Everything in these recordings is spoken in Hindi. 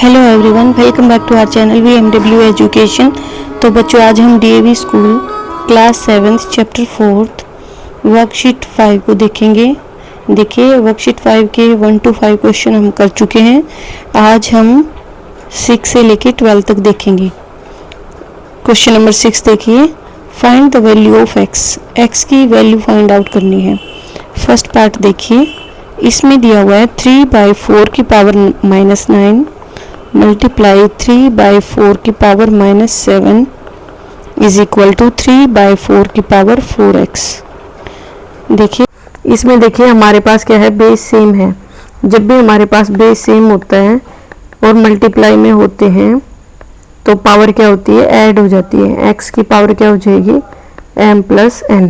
Hello everyone, welcome back to our channel VMW education. तो बच्चों, आज हम DAV school class 7 chapter 4 worksheet 5 को देखेंगे। देखिए, वर्कशीट 5 के 1 to 5 क्वेश्चन हम कर चुके हैं। आज हम 6 से लेके 12 तक देखेंगे। क्वेश्चन नंबर 6 देखिए, find the value of x की वैल्यू फाइंड आउट करनी है। फर्स्ट पार्ट देखिए, इसमें दिया हुआ है 3/4 की पावर -9 मल्टीप्लाई 3/4 की पावर -7 इज इक्वल टू 3/4 की पावर 4x। देखिए, इसमें देखिए हमारे पास क्या है, बेस सेम है। जब भी हमारे पास बेस सेम होता है और मल्टीप्लाई में होते हैं तो पावर क्या होती है, ऐड हो जाती है। x की पावर क्या हो जाएगी, m + n।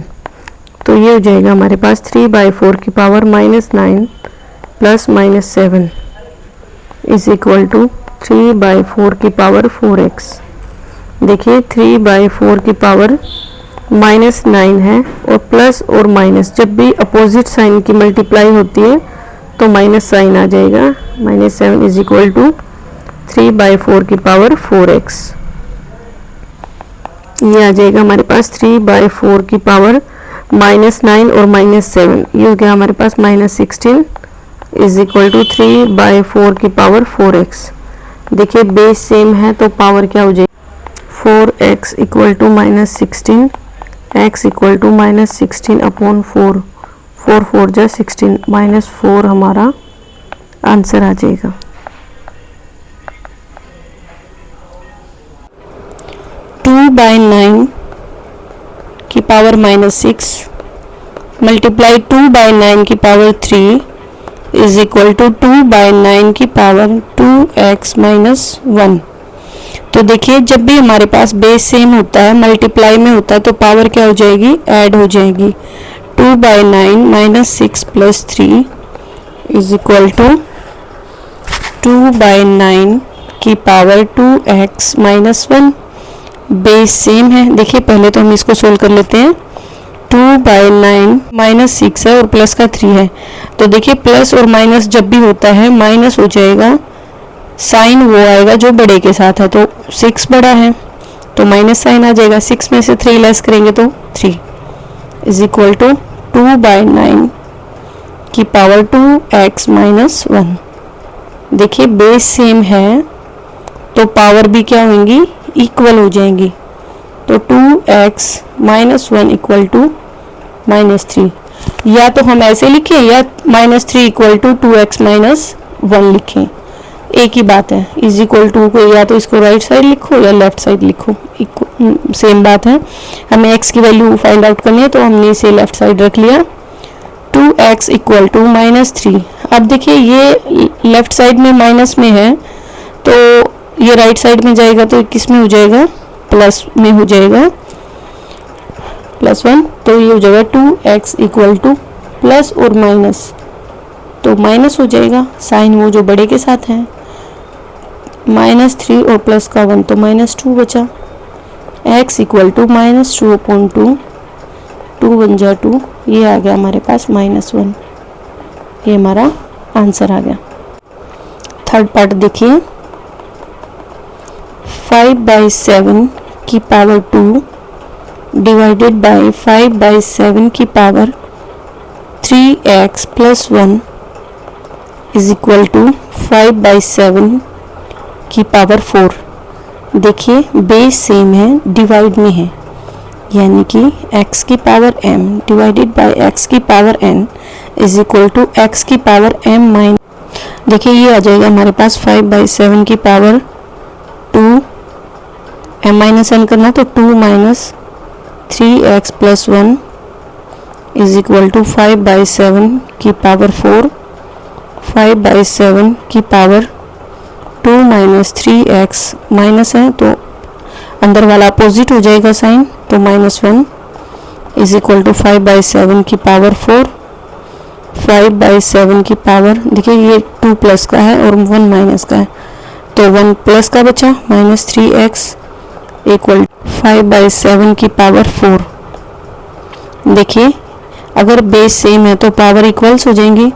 तो ये हो जाएगा हमारे पास 3/4 की पावर -9 + -7 इज इक्वल टू 3/4 की पावर 4x। देखिए, 3/4 की पावर -9 है और प्लस और माइनस, जब भी अपोजिट साइन की मल्टीप्लाई होती है तो माइनस साइन आ जाएगा। -7 इज इक्वल टू 3/4 की पावर 4x। ये आ जाएगा हमारे पास 3/4 की पावर -9 और -7, ये हो गया हमारे पास -16 इज इक्वल टू 3/4 की पावर 4x। देखिए, बेस सेम है तो पावर क्या हो जाएगी, 4x equal to -16, x equal to -16 upon 4, 4 4 जा 16, -4 हमारा आंसर आ जाएगा। टू बाई 9 की पावर -6 मल्टीप्लाई 2/9 की पावर 3 इज इक्वल टू 2/9 की पावर 2x - 1। तो देखिए, जब भी हमारे पास बेस सेम होता है, मल्टीप्लाई में होता है तो पावर क्या हो जाएगी, ऐड हो जाएगी। 2/9 - 6 + 3 इज इक्वल टू 2/9 की पावर 2x - 1। बेस सेम है। देखिए, पहले तो हम इसको सोल्व कर लेते हैं। 2/9 -6 है और प्लस का 3 है, तो देखिए प्लस और माइनस जब भी होता है माइनस हो जाएगा, साइन वो आएगा जो बड़े के साथ है। तो 6 बड़ा है तो माइनस साइन आ जाएगा। 6 में से 3 लेस करेंगे तो 3 इज इक्वल टू 2/9 की पावर 2x - 1। देखिए, बेस सेम है तो पावर भी क्या होंगी, इक्वल हो जाएंगी। तो 2x - 1 इक्वल टू -3। या तो हम ऐसे लिखें या -3 इक्वल टू 2x - 1 लिखें, एक ही बात है। इज इक्वल टू को या तो इसको राइट साइड लिखो या लेफ्ट साइड लिखो, सेम बात है। हमें x की वैल्यू फाइंड आउट करनी है तो हमने इसे लेफ्ट साइड रख लिया। 2x equal to -3। अब देखिए, ये लेफ्ट साइड में माइनस में है तो ये राइट साइड में जाएगा तो किस में हो जाएगा, प्लस में हो जाएगा, +1। तो ये हो जाएगा 2x इक्वल टू प्लस और माइनस, तो माइनस हो जाएगा, साइन वो जो बड़े के साथ है। -3 और प्लस का 1 तो -2 बचा। x इक्वल टू -2/2, 2 1 जा 2, ये आ गया हमारे पास -1। ये हमारा आंसर आ गया। थर्ड पार्ट देखिए, 5/7 की पावर 2 डिवाइडेड बाय 5/7 की power 3x + 1 is equal to 5/7 की पावर 4। देखिए, बेस सेम है, डिवाइड में है, यानी कि x की power m divided by x की power n is equal to x की पावर m-। देखिए, ये आ जाएगा हमारे पास 5/7 की पावर 2, m-n करना तो 2 - 3x + 1 इज इक्वल टू 5/7 की पावर 4, 5/7 की पावर 2 - 3x, माइनस है तो अंदर वाला अपोजिट हो जाएगा साइन, तो -1 इज इक्वल टू 5/7 की पावर 4, 5/7 की पावर, देखिए ये 2 प्लस का है और 1 माइनस का है तो 1 प्लस का बचा, -3x इक्वल 5/7 की पावर 4। देखिए, अगर बेस सेम है तो पावर इक्वल्स हो जाएंगी।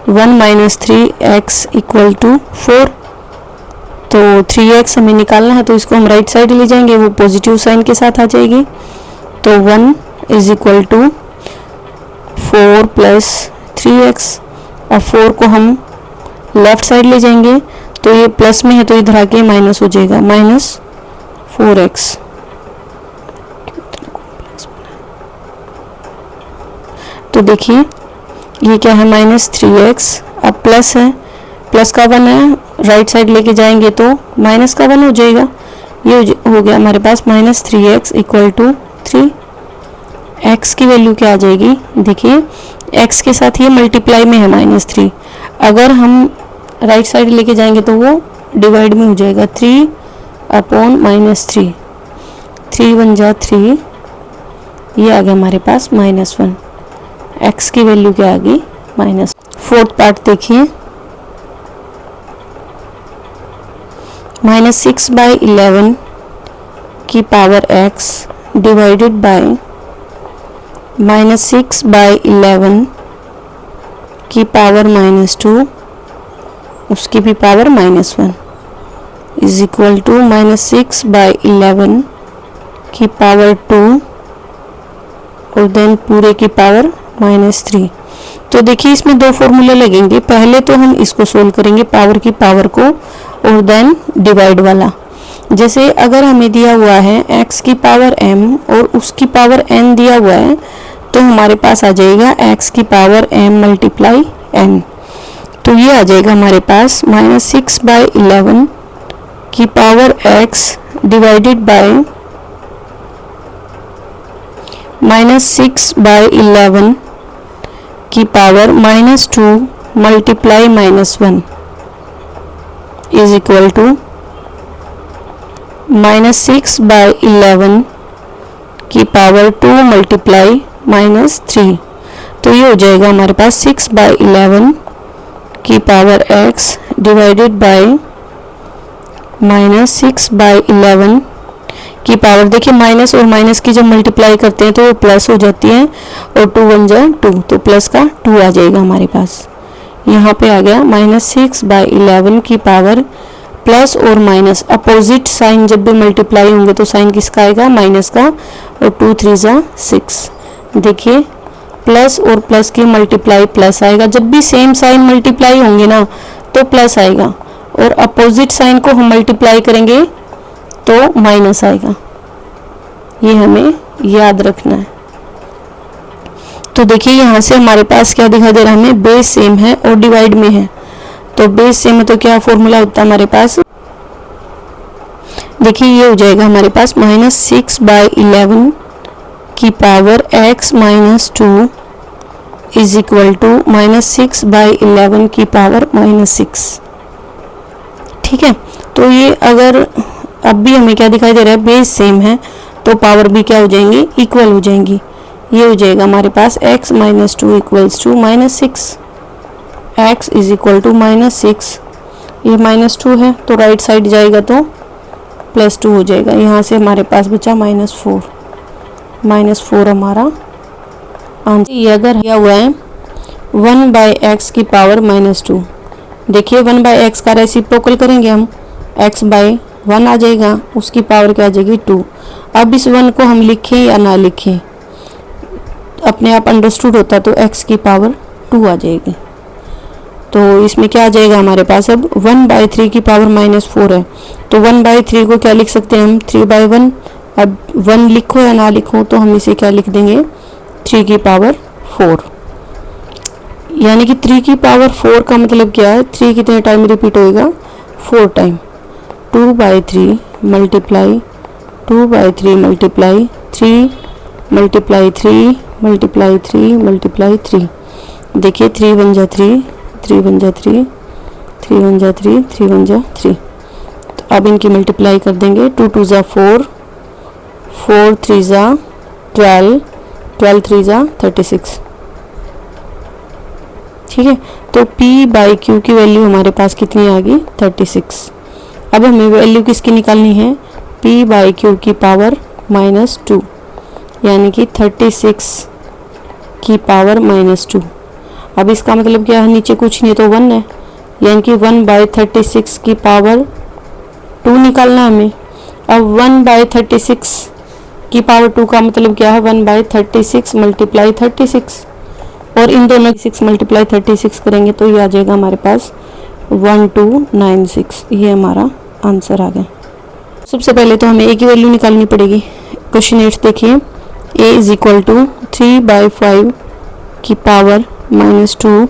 1 - 3x इक्वल टू 4, तो 3x हमें निकालना है, तो इसको हम राइट साइड ले जाएंगे, वो पॉजिटिव साइन के साथ आ जाएगी। तो 1 is equal to 4 plus 3x, और 4 को हम लेफ्ट साइड ले जाएंगे, तो ये प्लस में है तो इधर आके माइनस हो जाएगा, माइनस 4x। तो देखिए ये क्या है, माइनस 3x, अब प्लस है, प्लस का 1 है, राइट साइड लेके जाएंगे तो माइनस का 1 हो जाएगा। ये हो गया हमारे पास minus 3x equal to 3। x की वैल्यू क्या आ जाएगी, देखिए x के साथ ये मल्टीप्लाई में है माइनस 3, अगर हम राइट साइड लेके जाएंगे तो वो डिवाइड में हो जाएगा, 3 अपॉन माइनस 3, 3 1 जा 3, ये आ गया हमारे पास माइनस 1। x की वैल्यू क्या आ गई, माइनस। फोर्थ पार्ट देखिए, माइनस 6/11 की power x divided by minus 6/11 की पावर माइनस 2, उसकी भी power minus 1 is equal to minus 6/11 की पावर 2 और देन पूरे की पावर माइनस 3। तो देखिए इसमें दो फॉर्मूले लगेंगे, पहले तो हम इसको सोल्व करेंगे पावर की पावर को और देन डिवाइड वाला। जैसे अगर हमें दिया हुआ है x की पावर m और उसकी पावर n दिया हुआ है, तो हमारे पास आ जाएगा x की पावर m मल्टीप्लाई n, तो ये आ जाएगा हमारे पास माइनस 6/11 की power x divided by minus 6/11 की power minus 2 multiply minus 1 is equal to minus 6/11 की पावर 2 मल्टीप्लाई माइनस 3। तो ये हो जाएगा हमारे पास 6/11 की power x divided by minus 6/11 की पावर, देखिए माइनस और माइनस की जब मल्टीप्लाई करते हैं तो वो प्लस हो जाती है, और 2 1 जा 2, तो प्लस का 2 आ जाएगा हमारे पास। यहाँ पे आ गया माइनस 6/11 की पावर प्लस और माइनस, अपोजिट साइन जब भी मल्टीप्लाई होंगे तो साइन किसका आएगा, माइनस का, और 2 3 जा 6। देखिए प्लस और प्लस की मल्टीप्लाई प्लस आएगा, जब भी सेम साइन मल्टीप्लाई होंगे ना तो प्लस आएगा, और अपोजिट साइन को हम मल्टीप्लाई करेंगे तो माइनस आएगा, ये हमें याद रखना है। तो देखिए यहाँ से हमारे पास क्या दिखाई दे रहा है, हमें बेस सेम है और डिवाइड में है, तो बेस सेम है तो क्या फॉर्मूला होता है हमारे पास, देखिए ये हो जाएगा हमारे पास माइनस 6/11 की power x minus 2 is equal to minus 6/11 की पावर माइनस 6। ठीक है, तो ये अगर अब भी हमें क्या दिखाई दे रहा है, बेस सेम है तो पावर भी क्या हो जाएंगी, इक्वल हो जाएंगी। ये हो जाएगा हमारे पास x minus 2 equals to minus 6, x is equal to minus 6, ये माइनस 2 है तो राइट साइड जाएगा तो प्लस 2 हो जाएगा, यहाँ से हमारे पास बचा माइनस 4, माइनस 4 हमारा आंसर। ये अगर दिया हुआ है 1/x की पावर माइनस 2, देखिए 1/x का रेसिप्रोकल करेंगे हम, x/1 आ जाएगा, उसकी पावर क्या आ जाएगी 2। अब इस 1 को हम लिखें या ना लिखें, अपने आप अंडरस्टूड होता तो x की पावर 2 आ जाएगी। तो इसमें क्या आ जाएगा हमारे पास, अब 1/3 की पावर माइनस 4 है, तो 1/3 को क्या लिख सकते हैं हम, 3/1। अब 1 लिखो या ना लिखो तो हम इसे क्या लिख देंगे, 3 की पावर 4, यानी कि 3 की पावर 4 का मतलब क्या है, 3 कितने टाइम रिपीट होएगा, 4 time. 2/3 multiply 2/3 multiply 3 multiply 3 multiply 3 multiply 3, देखिए 3 1 जा 3, 3 1 जा 3, 3 1 जा 3, 3 1 जा 3। तो अब इनकी मल्टीप्लाई कर देंगे, 2 2 जा 4, 4 3 जा 12, 12 3 जा 36। ठीक है, तो p/q की वैल्यू हमारे पास कितनी आ गई, 36। अब हमें वैल्यू किसकी निकालनी है, p/q की पावर माइनस 2, यानी कि 36 की पावर माइनस 2। अब इसका मतलब क्या है, नीचे कुछ नहीं तो 1 है, यानी कि 1/36 की पावर 2 निकालना हमें। अब 1/36 की पावर 2 का मतलब क्या है, 1/36 मल्टीप्लाई 36, और इन दोनों 6 मल्टीप्लाई 36 करेंगे तो ये आ जाएगा हमारे पास 1296। ये हमारा आंसर आ गया। सबसे पहले तो हमें ए की वैल्यू निकालनी पड़ेगी। क्वेश्चन 8 देखिए, a इज इक्वल टू 3/5 की पावर -2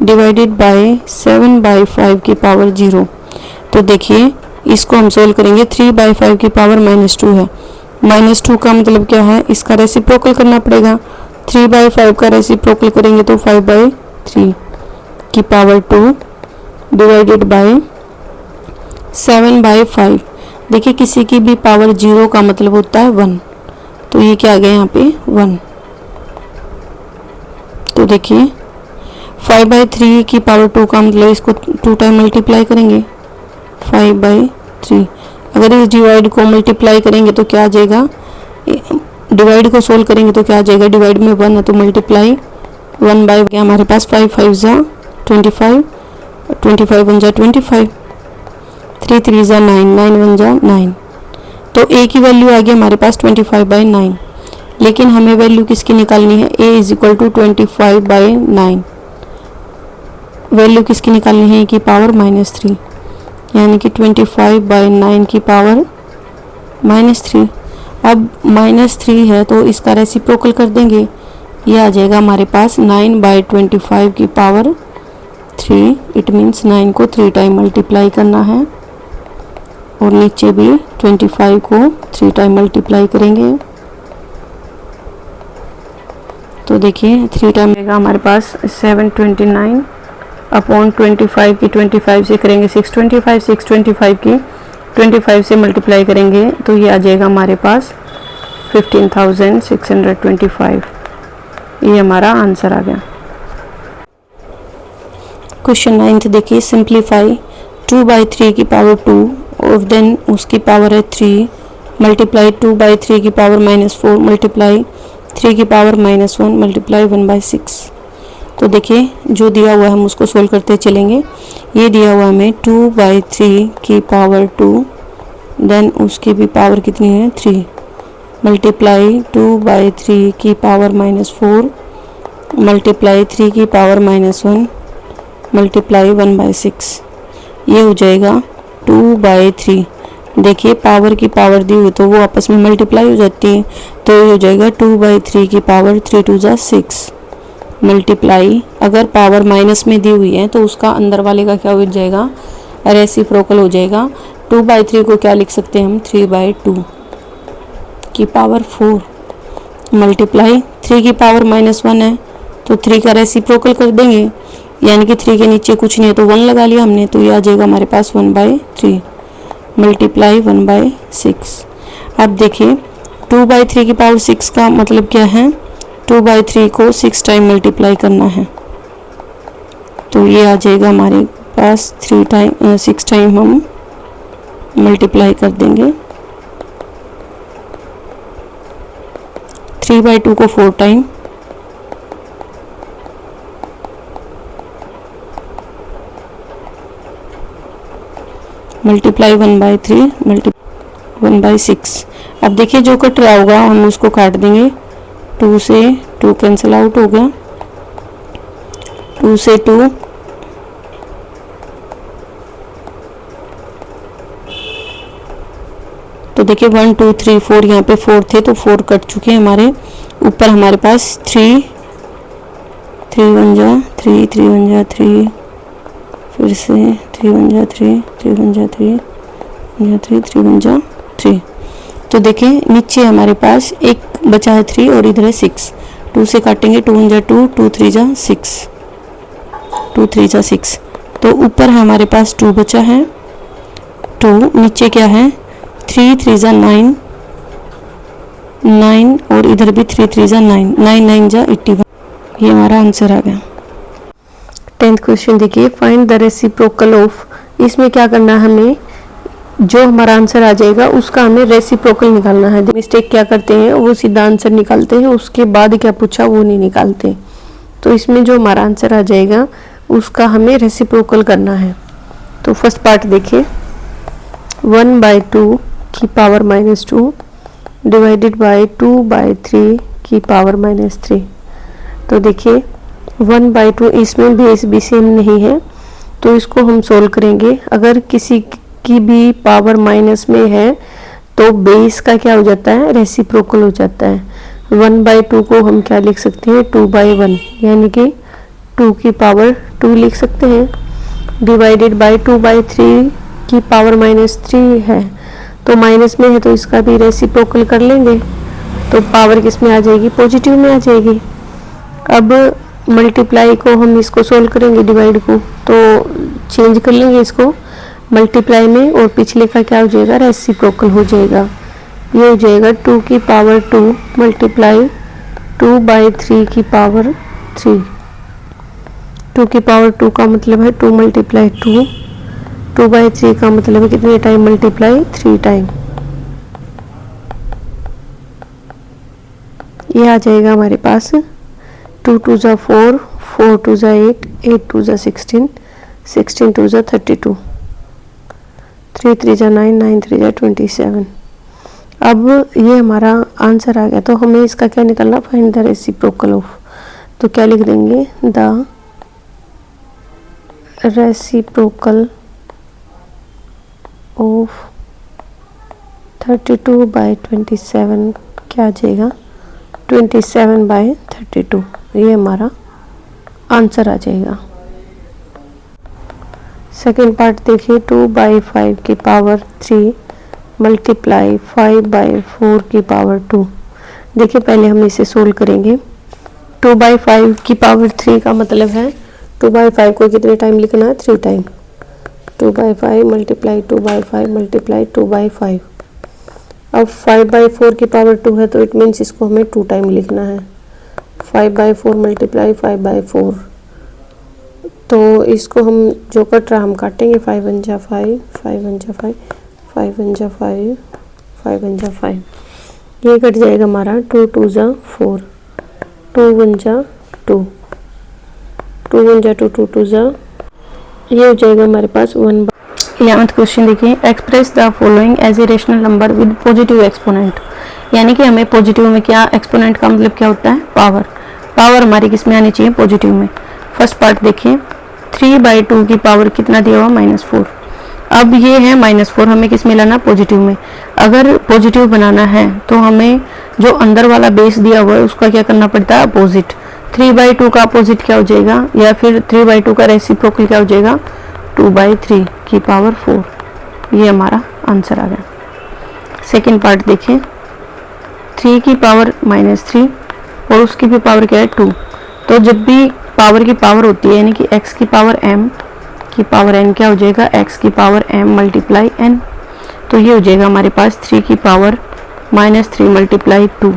डिवाइडेड बाय 7/5 की पावर 0। तो देखिए इसको हम सोल्व करेंगे। 3/5 की पावर -2 है, -2 का मतलब क्या है, इसका रेसिप्रोकल करना पड़ेगा। 3/5 का रेसिप्रोकल करेंगे तो 5/3 की पावर 2 डिवाइडेड बाय 7/5। देखिए किसी की भी पावर 0 का मतलब होता है 1, तो ये क्या आ गया यहाँ पे 1। तो देखिए 5/3 की पावर 2 का मतलब इसको 2 टाइम मल्टीप्लाई करेंगे 5/3। अगर इस डिवाइड को मल्टीप्लाई करेंगे तो क्या आ जाएगा, डिवाइड को सोल्व करेंगे तो क्या आ जाएगा, डिवाइड में 1 है तो मल्टीप्लाई 1/, हमारे पास 5 5 जा 25, 25 1 जा 25, 3 3 जा 9, 9 1 जा 9। तो a की वैल्यू आ गई हमारे पास 25/9। लेकिन हमें वैल्यू किसकी निकालनी है, a is equal to 25/9। Value किसकी निकालनी है, a की पावर -3, यानी कि 25/9 की पावर -3। अब -3 है तो इसका रेसिप्रोकल कर देंगे, ये आ जाएगा हमारे पास 9/25 की पावर 3। इट मीन्स 9 को 3 टाइम मल्टीप्लाई करना है, और नीचे भी 25 को 3 टाइम मल्टीप्लाई करेंगे। तो देखिए 3 टाइम आएगा हमारे पास 729 अपॉन 25 की 25 से करेंगे 625, 625 की 25 से मल्टीप्लाई करेंगे तो ये आ जाएगा हमारे पास 15,625। ये हमारा आंसर आ गया। क्वेश्चन 9 देखिए, सिंप्लीफाई 2/3 की पावर 2 और देन उसकी पावर है 3 मल्टीप्लाई 2/3 की पावर -4 मल्टीप्लाई 3 की पावर -1 मल्टीप्लाई 1/6। तो देखिए जो दिया हुआ है हम उसको सोल्व करते चलेंगे। ये दिया हुआ हमें 2/3 की पावर 2 देन उसकी भी पावर कितनी है 3 मल्टीप्लाई 2/3 की पावर -4 मल्टीप्लाई 3 की पावर -1 मल्टीप्लाई 1/6। ये हो जाएगा 2/3। देखिए पावर की पावर दी हुई तो वो आपस में मल्टीप्लाई हो जाती है, तो ये हो जाएगा 2/3 की पावर 3 2 जा 6 मल्टीप्लाई, अगर पावर माइनस में दी हुई है तो उसका अंदर वाले का क्या हो जाएगा, रेसिप्रोकल हो जाएगा। 2/3 को क्या लिख सकते हैं हम 3/2 की पावर 4 मल्टीप्लाई 3 की पावर -1 है तो 3 का रेसिप्रोकल कर देंगे, यानी कि 3 के नीचे कुछ नहीं है तो 1 लगा लिया हमने, तो ये आ जाएगा हमारे पास 1/3 मल्टीप्लाई 1/6। अब देखिए 2/3 की पावर 6 का मतलब क्या है, 2/3 को 6 टाइम मल्टीप्लाई करना है, तो ये आ जाएगा हमारे पास 6 टाइम हम मल्टीप्लाई कर देंगे। 3/2 को 4 टाइम मल्टीप्लाई 1/3 मल्टीप्लाई 1/6। अब देखिए जो कट रहा होगा हम उसको काट देंगे, 2 से 2 कैंसिल आउट हो गया, 2 से 2 तो देखिए 1 2 3 4 यहाँ पे 4 थे तो 4 कट चुके हैं हमारे। ऊपर हमारे पास 3 3 1 जा 3 3 1 जा 3, फिर से 3 1 जा 3 3 1 जा 3 3 3 1 जा 3। तो देखिए नीचे हमारे पास एक बचा है 3 और इधर है 6, 2 से काटेंगे 2 1 जा 2 2 3 जा 6 2 3 जा 6। तो ऊपर हमारे पास 2 बचा है 2, नीचे क्या है 3 3 जा 9 9 और इधर भी 3 3 जा 9 9 9 जा 81। ये हमारा आंसर आ गया। 10th क्वेश्चन देखिए, फाइंड द रेसिप्रोकल ऑफ। इसमें क्या करना है हमें, जो हमारा आंसर आ जाएगा उसका हमें रेसिप्रोकल निकालना है। मिस्टेक क्या करते हैं वो सीधा आंसर निकालते हैं, उसके बाद क्या पूछा वो नहीं निकालते। तो इसमें जो हमारा आंसर आ जाएगा उसका हमें रेसिप्रोकल करना है। तो फर्स्ट पार्ट देखिए, 1/2 की पावर -2 डिवाइडेड बाय 2/3 की पावर -3। तो देखिए 1/2 इसमें बेस भी सेम नहीं है, तो इसको हम सोल्व करेंगे। अगर किसी की भी पावर माइनस में है तो बेस का क्या हो जाता है, रेसिप्रोकल हो जाता है। 1/2 को हम क्या लिख सकते हैं, 2/1, यानी कि 2 की पावर 2 लिख सकते हैं, डिवाइडेड बाय 2/3 की पावर -3 है, तो माइनस में है तो इसका भी रेसिप्रोकल कर लेंगे, तो पावर किस में आ जाएगी, पॉजिटिव में आ जाएगी। अब मल्टीप्लाई को हम इसको सोल्व करेंगे, डिवाइड को तो चेंज कर लेंगे इसको मल्टीप्लाई में, और पिछले का क्या हो जाएगा, रेसिप्रोकल हो जाएगा। ये हो जाएगा 2 की पावर 2 मल्टीप्लाई 2/3 की पावर 3। 2 की पावर 2 का मतलब है 2 मल्टीप्लाई 2, 2/3 का मतलब है कितने टाइम मल्टीप्लाई, 3 टाइम। ये आ जाएगा हमारे पास 2 2 जा 4, 4 2 जा 8, 8 2 जा 16, 16 2 जा 32, 3 3 जा 9, 9 3 जा 27। अब ये हमारा आंसर आ गया, तो हमें इसका क्या निकलना, फाइंड द रेसिप्रोकल ऑफ। तो क्या लिख देंगे, द रेसिप्रोकल ऑफ 32/27 क्या आ जाएगा, 27/32। ये हमारा आंसर आ जाएगा। सेकेंड पार्ट देखिए, 2/5 की पावर 3 मल्टीप्लाई 5/4 की पावर 2। देखिए पहले हम इसे सोल्व करेंगे। 2/5 की पावर 3 का मतलब है 2/5 को कितने टाइम लिखना है, 3 टाइम। 2/5 multiply 2/5 multiply 2/5। अब 5/4 की पावर 2 है, तो इट मीन्स इसको हमें 2 टाइम लिखना है। 5/4 मल्टीप्लाई 5/4, तो इसको हम जो कट रहा हम काटेंगे, 5 1 जा 5, 5 1 जा 5, 5 1 जा 5, 5 1 जा 5, ये कट जाएगा हमारा 2 2 जा 4, 2 1 जा 2, 2 1 जा 2, 2 2 जा, ये हो जाएगा हमारे पास 1। 11th क्वेश्चन देखिए, express the following as a rational number with positive exponent. यानी कि हमें पॉजिटिव में क्या, एक्सपोनेंट का मतलब क्या होता है, पावर। पावर हमारी किस में आनी चाहिए, पॉजिटिव में। फर्स्ट पार्ट देखिए, 3/2 की पावर कितना दिया हुआ, -4। अब ये है -4, हमें किस में लाना, पॉजिटिव में। अगर पॉजिटिव बनाना है तो हमें जो अंदर वाला बेस दिया हुआ है उसका क्या करना पड़ता है, अपोजिट। 3/2 का अपोजिट क्या हो जाएगा, या फिर 3/2 का रेसिप्रोकल क्या हो जाएगा, 2/3 की पावर 4। ये हमारा आंसर आ गया। सेकेंड पार्ट देखिए, 3 की पावर -3 और उसकी भी पावर क्या है, 2। तो जब भी पावर की पावर होती है, यानी कि x की पावर m की पावर n क्या हो जाएगा, x की पावर m मल्टीप्लाई n। तो ये हो जाएगा हमारे पास 3 की पावर -3 मल्टीप्लाई 2,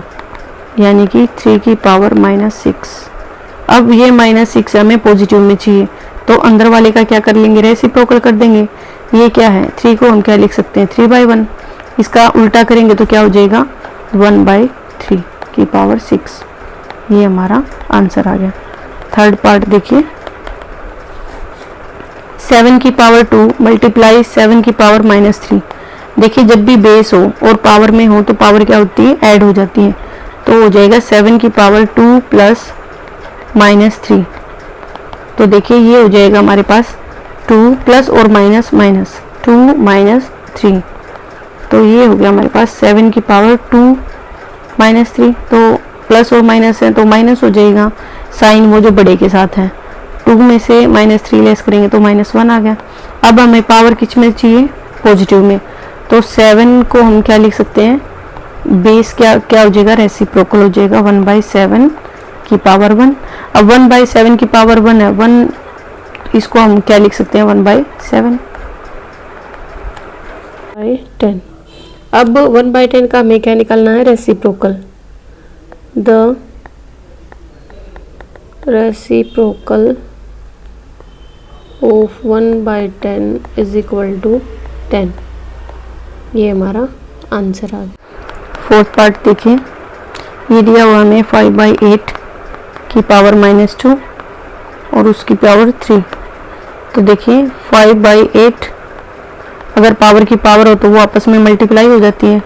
यानी कि 3 की पावर -6। अब ये -6 हमें पॉजिटिव में चाहिए, तो अंदर वाले का क्या कर लेंगे, रेसिप्रोकल कर देंगे। ये क्या है, 3 को हम क्या लिख सकते हैं, 3/1। इसका उल्टा करेंगे तो क्या हो जाएगा, 1/3 की पावर 6। ये हमारा आंसर आ गया। थर्ड पार्ट देखिए, 7 की पावर 2 मल्टीप्लाई 7 की पावर -3। देखिए जब भी बेस हो और पावर में हो तो पावर क्या होती है, ऐड हो जाती है। तो हो जाएगा 7 की पावर 2 प्लस -3। तो देखिए ये हो जाएगा हमारे पास 2 प्लस और माइनस माइनस 2 -3। तो ये हो गया हमारे पास 7 की पावर 2 -3। तो प्लस और माइनस है तो माइनस हो जाएगा, साइन वो जो बड़े के साथ है। 2 में से -3 लेस करेंगे तो -1 आ गया। अब हमें पावर किस में चाहिए, पॉजिटिव में। तो 7 को हम क्या लिख सकते हैं, बेस क्या क्या हो जाएगा, रेसिप्रोकल हो जाएगा 1/7 की पावर 1। अब 1/7 की पावर 1 है, 1 इसको हम क्या लिख सकते हैं, 1/7/10। अब 1/10 का हमें क्या निकालना है, reciprocal. The reciprocal of 1/10 is equal to 10। ये हमारा आंसर आ गया। फोर्थ पार्ट देखिए, ये दिया हुआ हमें 5/8 की पावर -2 और उसकी पावर 3। तो देखिए 5/8 अगर पावर की पावर हो तो वो आपस में मल्टीप्लाई हो जाती है।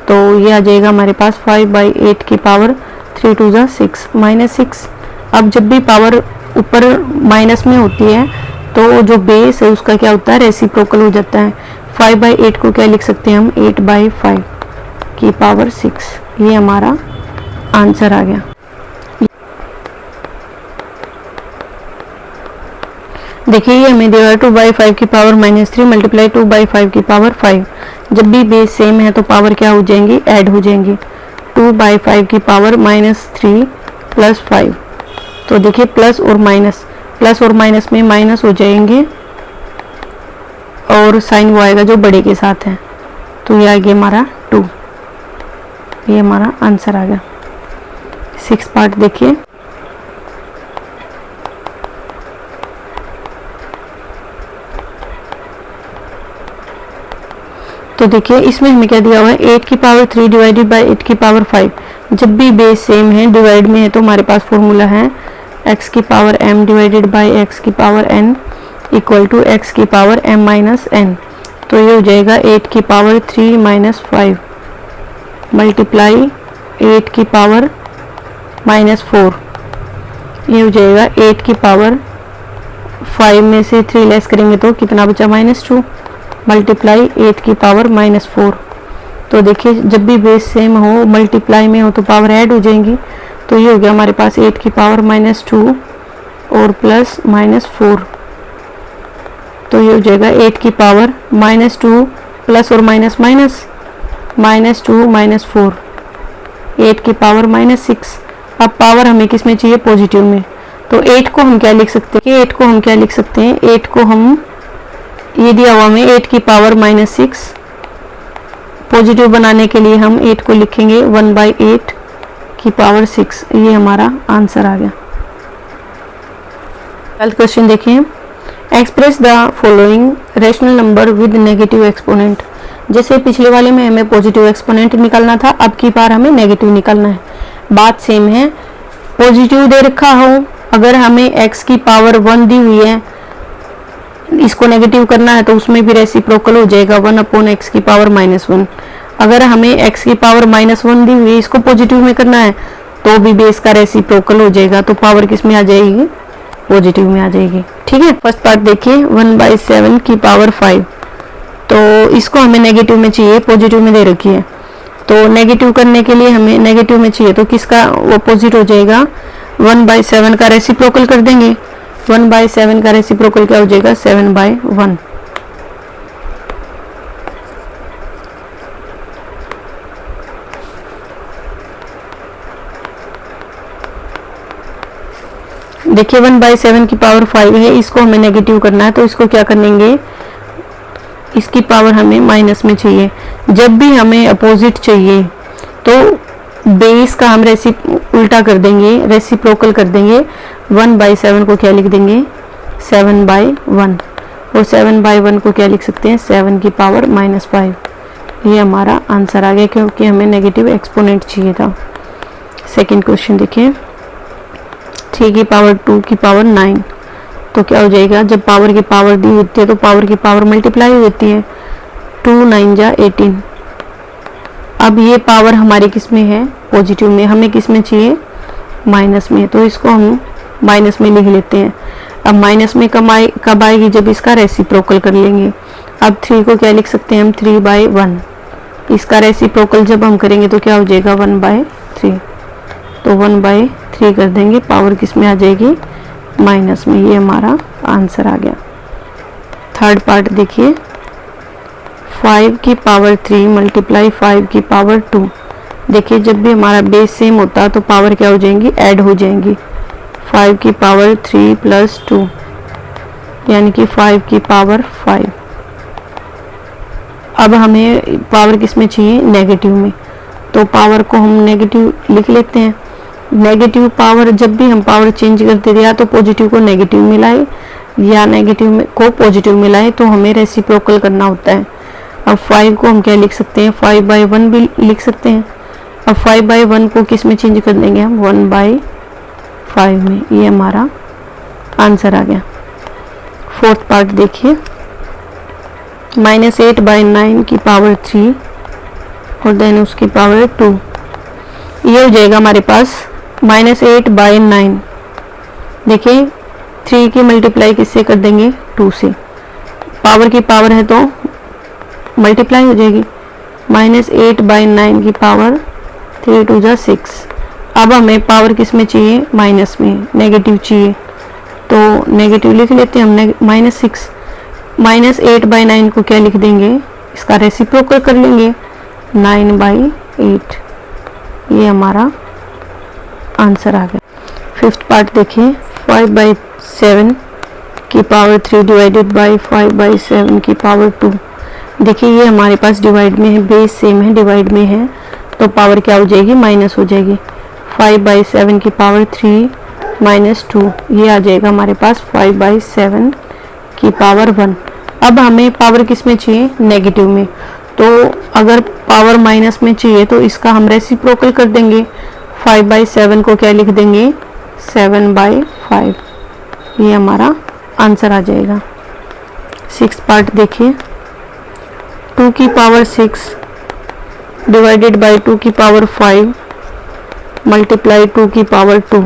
तो ये आ जाएगा हमारे पास 5/8 की पावर 3 2 जा 6 -6। अब जब भी पावर ऊपर माइनस में होती है तो जो बेस है उसका क्या होता है, रेसिप्रोकल हो जाता है। 5/8 को क्या लिख सकते हैं हम, 8/5 की पावर 6। ये हमारा आंसर आ गया। देखिए ये हमें दिया 2/5 की पावर -3 मल्टीप्लाई 2/5 की पावर 5। जब भी बेस सेम है तो पावर क्या हो जाएंगी, ऐड हो जाएंगी। 2/5 की पावर -3 प्लस 5। तो देखिए प्लस और माइनस में माइनस हो जाएंगे और साइन वो आएगा जो बड़े के साथ है। तो ये आ गया हमारा 2। ये हमारा आंसर आ गया। 6 पार्ट देखिए। तो देखिए इसमें हमें क्या दिया हुआ है, 8 की पावर 3 डिवाइडेड बाई 8 की पावर 5। जब भी बेस सेम है, डिवाइड में है, तो हमारे पास फॉर्मूला है x की power m divided by x की power n equal to x की पावर m माइनस n। तो ये हो जाएगा 8 की पावर 3 माइनस 5 मल्टीप्लाई 8 की पावर -4। ये हो जाएगा 8 की पावर 5 में से 3 लेस करेंगे तो कितना बचा, -2 मल्टीप्लाई 8 की पावर -4। तो देखिए जब भी बेस सेम हो, मल्टीप्लाई में हो तो पावर ऐड हो जाएंगी। तो ये हो गया हमारे पास 8 की पावर -2 और प्लस -4। तो ये हो जाएगा 8 की पावर -2 प्लस और माइनस माइनस -2 -4 8 की पावर -6। अब पावर हमें किस में चाहिए, पॉजिटिव में। तो 8 को हम क्या लिख सकते हैं, 8 को हम क्या लिख सकते हैं, 8 को हम, ये दिया हुआ हमें 8 की पावर -6, पॉजिटिव बनाने के लिए हम 8 को लिखेंगे 1/8 की पावर 6। ये हमारा आंसर आ गया। ट्वेल्थ क्वेश्चन देखिए, express the following rational number with negative exponent. जैसे पिछले वाले में हमें पॉजिटिव एक्सपोनेंट निकालना था, अब की बार हमें नेगेटिव निकालना है। बात सेम है, पॉजिटिव दे रखा हो, अगर हमें x की पावर 1 दी हुई है, इसको नेगेटिव करना है तो उसमें भी रेसिप्रोकल हो जाएगा 1/x की पावर -1। अगर हमें x की पावर -1 दी हुई है, इसको पॉजिटिव में करना है तो भी बेस का रेसिप्रोकल हो जाएगा। तो पावर किस में आ जाएगी, पॉजिटिव में आ जाएगी। ठीक है, फर्स्ट पार्ट देखिए 1/7 की पावर 5। तो इसको हमें नेगेटिव में चाहिए, पॉजिटिव में दे रखी है। तो नेगेटिव करने के लिए हमें नेगेटिव में चाहिए, तो किसका अपोजिट हो जाएगा, 1/7 का रेसिप्रोकल कर देंगे। 1/7 का रेसिप्रोकल क्या हो जाएगा, 7/1। देखिए 1/7 की पावर 5 है, इसको हमें नेगेटिव करना है, तो इसको क्या करेंगे, इसकी पावर हमें माइनस में चाहिए। जब भी हमें अपोजिट चाहिए तो बेस का हम उल्टा कर देंगे, रेसिप्रोकल कर देंगे। 1/7 को क्या लिख देंगे, 7/1। और 7/1 को क्या लिख सकते हैं, 7 की पावर -5। ये हमारा आंसर आ गया, क्योंकि हमें नेगेटिव एक्सपोनेंट चाहिए था। सेकंड क्वेश्चन देखिए, 3 की पावर 2 की पावर 9। तो क्या हो जाएगा, जब पावर की पावर दी होती है तो पावर की पावर मल्टीप्लाई हो जाती है। 2 9 जा 18। अब ये पावर हमारी किस में है, पॉजिटिव में, हमें किस में चाहिए, माइनस में। तो इसको हम माइनस में लिख लेते हैं। अब माइनस में कब आएगी, जब इसका रेसिप्रोकल कर लेंगे। अब 3 को क्या लिख सकते हैं हम, 3/1। इसका रेसिप्रोकल जब हम करेंगे तो क्या हो जाएगा, 1/3। तो 1/3 कर देंगे, पावर किस में आ जाएगी, माइनस में। ये हमारा आंसर आ गया। थर्ड पार्ट देखिए, 5 की पावर 3 मल्टीप्लाई 5 की पावर 2। देखिए जब भी हमारा बेस सेम होता है तो पावर क्या हो जाएंगी, ऐड हो जाएंगी। 5 की पावर 3 प्लस 2 यानी कि 5 की पावर 5। अब हमें पावर किस में चाहिए, नेगेटिव में। तो पावर को हम नेगेटिव लिख लेते हैं। नेगेटिव पावर, जब भी हम पावर चेंज करते थे, या तो पॉजिटिव को नेगेटिव मिलाए या नेगेटिव को पॉजिटिव मिलाए, तो हमें रेसिप्रोकल करना होता है। अब 5 को हम क्या लिख सकते हैं, 5/1 भी लिख सकते हैं। अब 5/1 को किस में चेंज कर देंगे हम, 1/5 में। ये हमारा आंसर आ गया। फोर्थ पार्ट देखिए, -8/9 की पावर 3 और देन उसकी पावर 2। ये हो जाएगा हमारे पास -8/9। देखिए 3 की मल्टीप्लाई किससे कर देंगे, 2 से। पावर की पावर है तो मल्टीप्लाई हो जाएगी। -8/9 की पावर 3 2 जा 6। अब हमें पावर किस में चाहिए, माइनस में, नेगेटिव चाहिए, तो नेगेटिव लिख लेते हैं हम, -6। -8/9 को क्या लिख देंगे, इसका रेसिप्रोकल कर लेंगे, 9/8। ये हमारा आंसर आ गया। फिफ्थ पार्ट देखिए, 5/7 की पावर 3 डिवाइडेड बाई 5/7 की पावर 2। देखिए ये हमारे पास डिवाइड में है, बेस सेम है, डिवाइड में है, तो पावर क्या हो जाएगी, माइनस हो जाएगी। 5/7 की पावर 3 -2, ये आ जाएगा हमारे पास 5/7 की पावर 1। अब हमें पावर किस में चाहिए, नेगेटिव में, तो अगर पावर माइनस में चाहिए तो इसका हम रेसिप्रोकल कर देंगे। 5/7 को क्या लिख देंगे, 7/5। ये हमारा आंसर आ जाएगा। सिक्स्थ पार्ट देखिए, 2 की पावर 6 डिवाइडेड बाई 2 की पावर 5 मल्टीप्लाई 2 की पावर 2।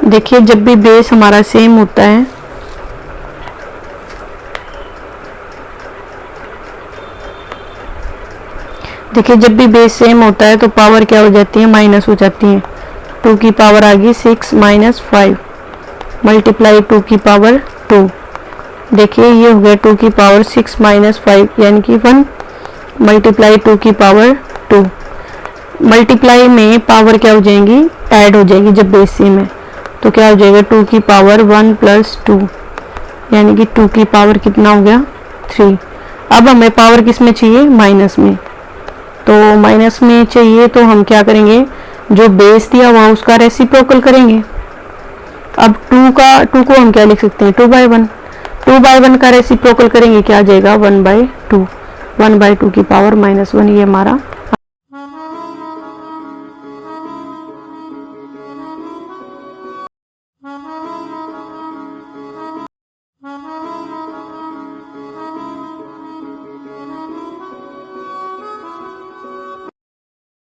देखिए जब भी बेस हमारा सेम होता है, देखिए जब भी बेस सेम होता है तो पावर क्या हो जाती है, माइनस हो जाती है। 2 की पावर आ गई 6 - 5 मल्टीप्लाई 2 की पावर 2। देखिए ये हो गया 2 की पावर 6 - 5 यानी कि 1 मल्टीप्लाई 2 की पावर 2। मल्टीप्लाई में पावर क्या हो जाएंगी, ऐड हो जाएगी जब बेस सेम है, तो क्या हो जाएगा 2 की पावर 1 + 2 यानी कि 2 की पावर कितना हो गया, 3। अब हमें पावर किस में चाहिए, माइनस में, तो माइनस में चाहिए तो हम क्या करेंगे, जो बेस दिया हुआ उसका रेसिप्रोकल करेंगे। अब 2 को हम क्या लिख सकते हैं, 2/1। 2/1 का रेसिप्रोकल करेंगे, क्या आ जाएगा, 1/2। 1/2 की पावर -1, ये हमारा